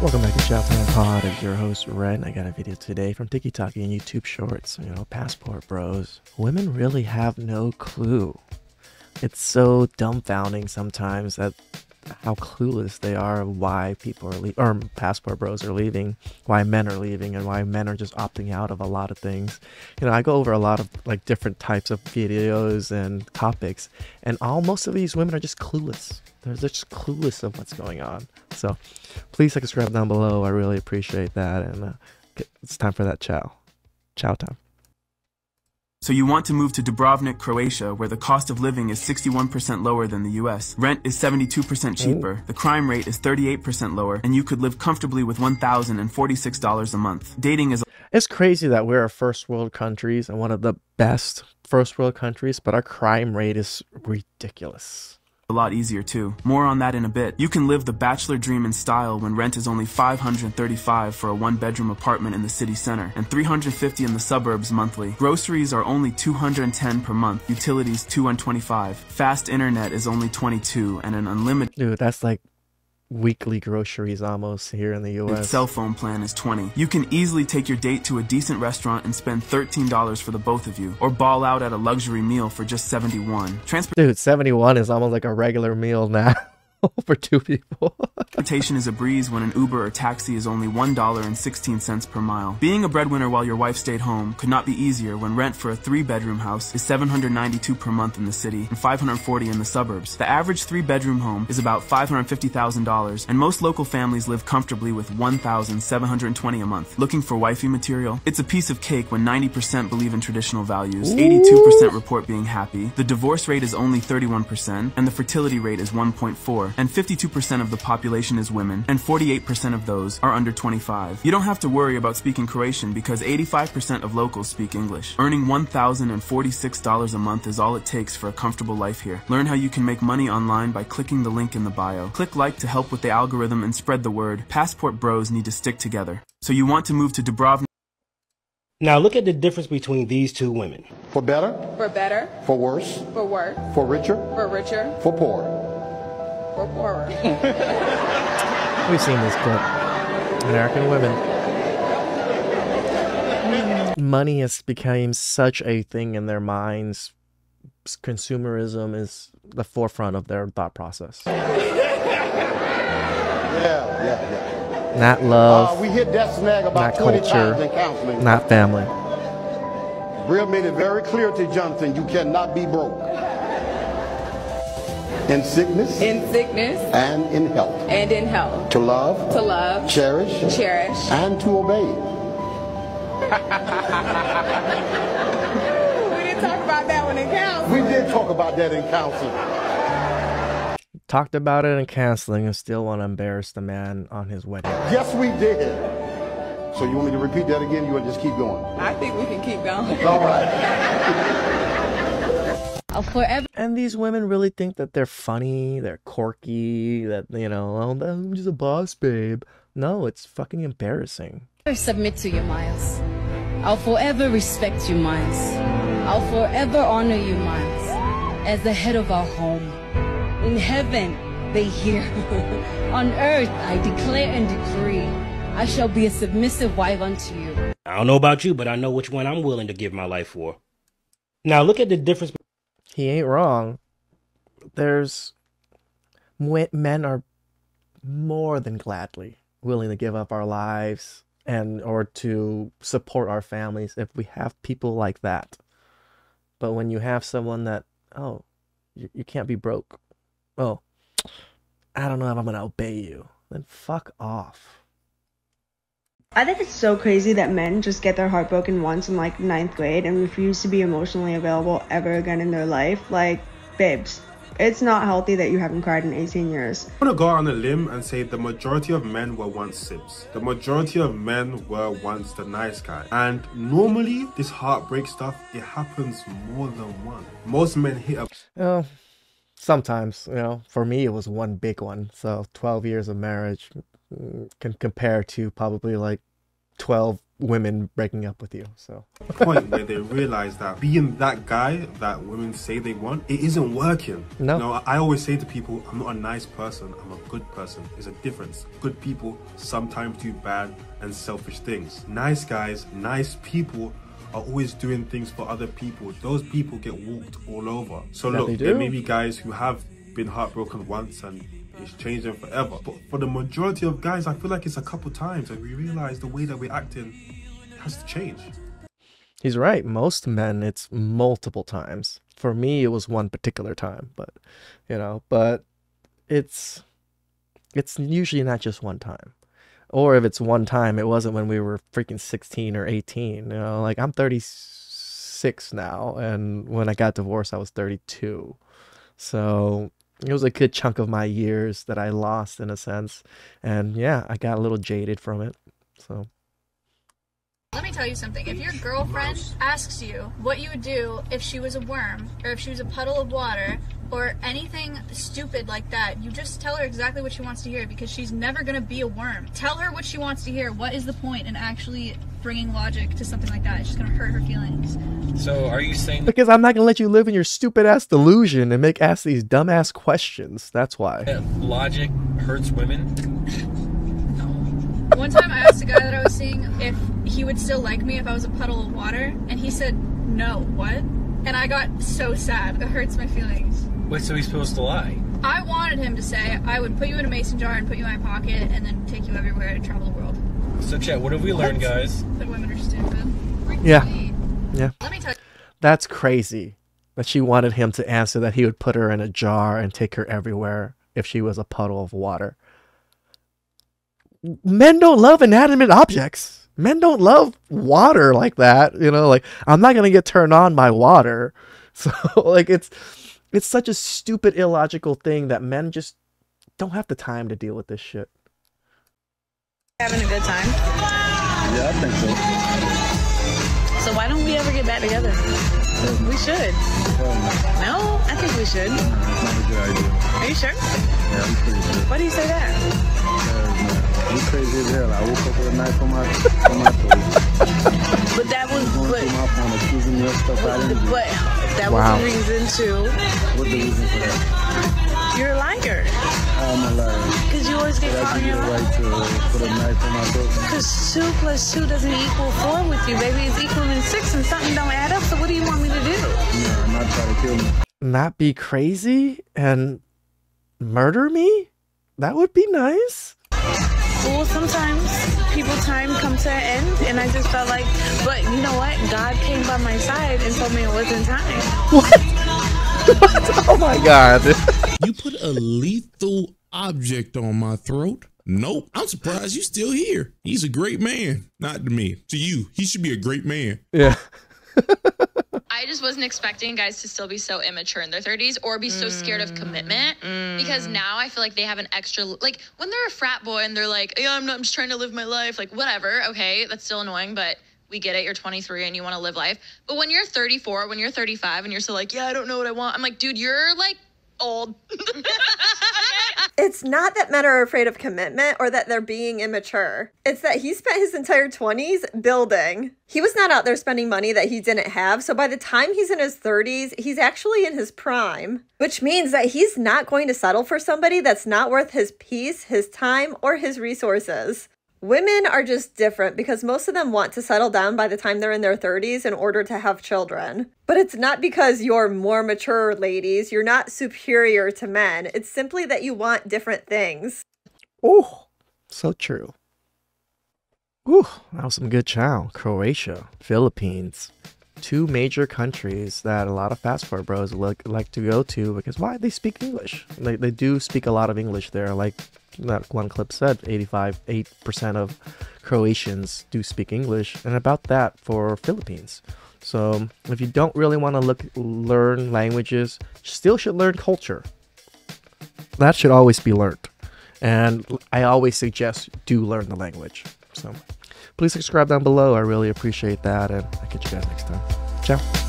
Welcome back to TheChowTimePod. It's your host, Ren. I got a video today from TikTok and YouTube Shorts. Passport bros. Women really have no clue. It's so dumbfounding sometimes that how clueless they are, why people are leaving, or passport bros are leaving, why men are leaving, and why men are just opting out of a lot of things. I go over a lot of different types of videos and topics, and most of these women are just clueless. They're just clueless of what's going on. So please subscribe down below. I really appreciate that. And it's time for that chow time. So you want to move to Dubrovnik, Croatia, where the cost of living is 61% lower than the US. Rent is 72% cheaper. The crime rate is 38% lower, and you could live comfortably with $1,046 a month. Dating is... It's crazy that we're a first world countries and one of the best first world countries, but our crime rate is ridiculous. A lot easier too. More on that in a bit. You can live the bachelor dream in style when rent is only $535 for a one-bedroom apartment in the city center and $350 in the suburbs monthly. Groceries are only $210 per month. Utilities $225. Fast internet is only $22 and an unlimited... Dude, that's like weekly groceries almost here in the US. Cell phone plan is $20. You can easily take your date to a decent restaurant and spend $13 for the both of you, or ball out at a luxury meal for just $71. Dude, 71 is almost like a regular meal now for two people. Transportation is a breeze when an Uber or taxi is only $1.16 per mile. Being a breadwinner while your wife stayed home could not be easier when rent for a 3-bedroom house is $792 per month in the city and $540 in the suburbs. The average 3-bedroom home is about $550,000, and most local families live comfortably with $1,720 a month. Looking for wifey material? It's a piece of cake when 90% believe in traditional values, 82% report being happy, the divorce rate is only 31%, and the fertility rate is 1.4, and 52% of the population is women, and 48% of those are under 25. You don't have to worry about speaking Croatian because 85% of locals speak English. Earning $1,046 a month is all it takes for a comfortable life here. Learn how you can make money online by clicking the link in the bio. Click like to help with the algorithm and spread the word. Passport bros need to stick together. So you want to move to Dubrovnik? Now look at the difference between these two women. For better. For better. For worse. For worse. For richer. For richer. For poorer. For poorer. We've seen this clip. American women. Money has become such a thing in their minds. Consumerism is the forefront of their thought process. Yeah. Not love, We hit that snag about not 20 culture, times in counseling. not family. Brill made it very clear to Johnson, you cannot be broke. In sickness. In sickness. And in health. And in health. To love. To love. Cherish. Cherish. And to obey. We didn't talk about that one in counseling. We did talk about that in counseling. Talked about it in counseling and still want to embarrass the man on his wedding. Yes, we did. So you want me to repeat that again? You want to just keep going? I think we can keep going. All right. I'll forever. And these women really think that they're funny, they're quirky, that, oh, I'm just a boss, babe. No, it's fucking embarrassing. Submit to you, Miles. I'll forever respect you, Miles. I'll forever honor you, Miles, as the head of our home. In heaven, they hear. On earth, I declare and decree, I shall be a submissive wife unto you. I don't know about you, but I know which one I'm willing to give my life for. Now look at the difference. He ain't wrong. Men are more than gladly willing to give up our lives or to support our families if we have people like that. But when you have someone that, oh, you can't be broke. Oh, I don't know if I'm going to obey you. Then fuck off. I think it's so crazy that men just get their heart broken once in like 9th grade and refuse to be emotionally available ever again in their life. Like, babes, it's not healthy that you haven't cried in 18 years. I'm gonna go on a limb and say the majority of men were once simps. The majority of men were once the nice guy. And normally, this heartbreak stuff, it happens more than one. Most men hit a... Oh, sometimes, for me, it was one big one. So 12 years of marriage can compare to probably like 12 women breaking up with you. So point where they realize that being that guy that women say they want, it isn't working. No. You know, I always say to people, I'm not a nice person, I'm a good person. There's a difference. Good people sometimes do bad and selfish things. Nice guys, nice people are always doing things for other people. Those people get walked all over. So look, there may be guys who have been heartbroken once and it's changed them forever. But for the majority of guys, I feel like it's a couple times and we realize the way that we're acting has to change. He's right. Most men, it's multiple times. For me, it was one particular time, but you know, but it's usually not just one time. Or if it's one time, it wasn't when we were freaking 16 or 18. You know, like I'm 36 now, and when I got divorced, I was 32. So it was a good chunk of my years that I lost in a sense. And yeah, I got a little jaded from it. So let me tell you something. If your girlfriend asks you what you would do if she was a worm, or if she was a puddle of water, or anything stupid like that, you just tell her exactly what she wants to hear, because she's never going to be a worm. Tell her what she wants to hear. What is the point in actually bringing logic to something like that? It's just going to hurt her feelings. So are you saying... Because I'm not going to let you live in your stupid-ass delusion and ask these dumb-ass questions. That's why. Logic hurts women? One time I asked a guy that I was seeing if he would still like me if I was a puddle of water, and he said, no, what? And I got so sad. That hurts my feelings. Wait, so he's supposed to lie? I wanted him to say, I would put you in a mason jar and put you in my pocket and then take you everywhere and travel the world. So chat, what have we learned, guys? That women are stupid. Yeah. Yeah. Let me tell you. That's crazy. That she wanted him to answer that he would put her in a jar and take her everywhere if she was a puddle of water. Men don't love inanimate objects. Men don't love water like that. You know, like, I'm not going to get turned on by water. So, like, it's such a stupid, illogical thing that men just don't have the time to deal with this shit. Having a good time? Yeah, I think so. So why don't we ever get back together? We should. No, I think we should. It's not a good idea. Are you sure? Yeah, I'm pretty sure. Why do you say that? I'm crazy as hell. I woke up with a knife on my face. But that was going through my phone, accusing me of stuff I didn't do. But that was the reason too. What's the reason for that? You're a liar. How am I lying? Because you always get caught in your right to put a knife on my throat. Because 2 + 2 doesn't equal 4 with you, baby. It's equaling 6 and something don't add up. So what do you want me to do? No, I'm not trying to kill me. Not be crazy and murder me? That would be nice. Well, sometimes people's time comes to an end, and I just felt like, but you know what? God came by my side and told me it wasn't time. What? Oh my God. You put a lethal object on my throat? Nope. I'm surprised you're still here. He's a great man. Not to me. To you. He should be a great man. Yeah. I just wasn't expecting guys to still be so immature in their 30s or be so scared of commitment, because now I feel like they have an extra, like when they're a frat boy and they're like, yeah, I'm just trying to live my life, like whatever, okay, that's still annoying, but we get it, you're 23 and you want to live life. But when you're 34, when you're 35 and you're still like, yeah, I don't know what I want, I'm like, dude, you're like old. It's not that men are afraid of commitment or that they're being immature. It's that he spent his entire 20s building. He was not out there spending money that he didn't have. So by the time he's in his 30s, he's actually in his prime, which means that he's not going to settle for somebody that's not worth his peace, his time, or his resources. Women are just different because most of them want to settle down by the time they're in their 30s in order to have children. But it's not because you're more mature, ladies. You're not superior to men. It's simply that you want different things. Oh, so true. Ooh, that was some good chow. Croatia, Philippines. 2 major countries that a lot of passport bros like to go to because why? They speak English. They do speak a lot of English there. Like that one clip said, 8% of Croatians do speak English, and about that for Philippines. So if you don't really want to learn languages, you still should learn culture. That should always be learned. And I always suggest do learn the language. So please subscribe down below. I really appreciate that. And I'll catch you guys next time. Ciao.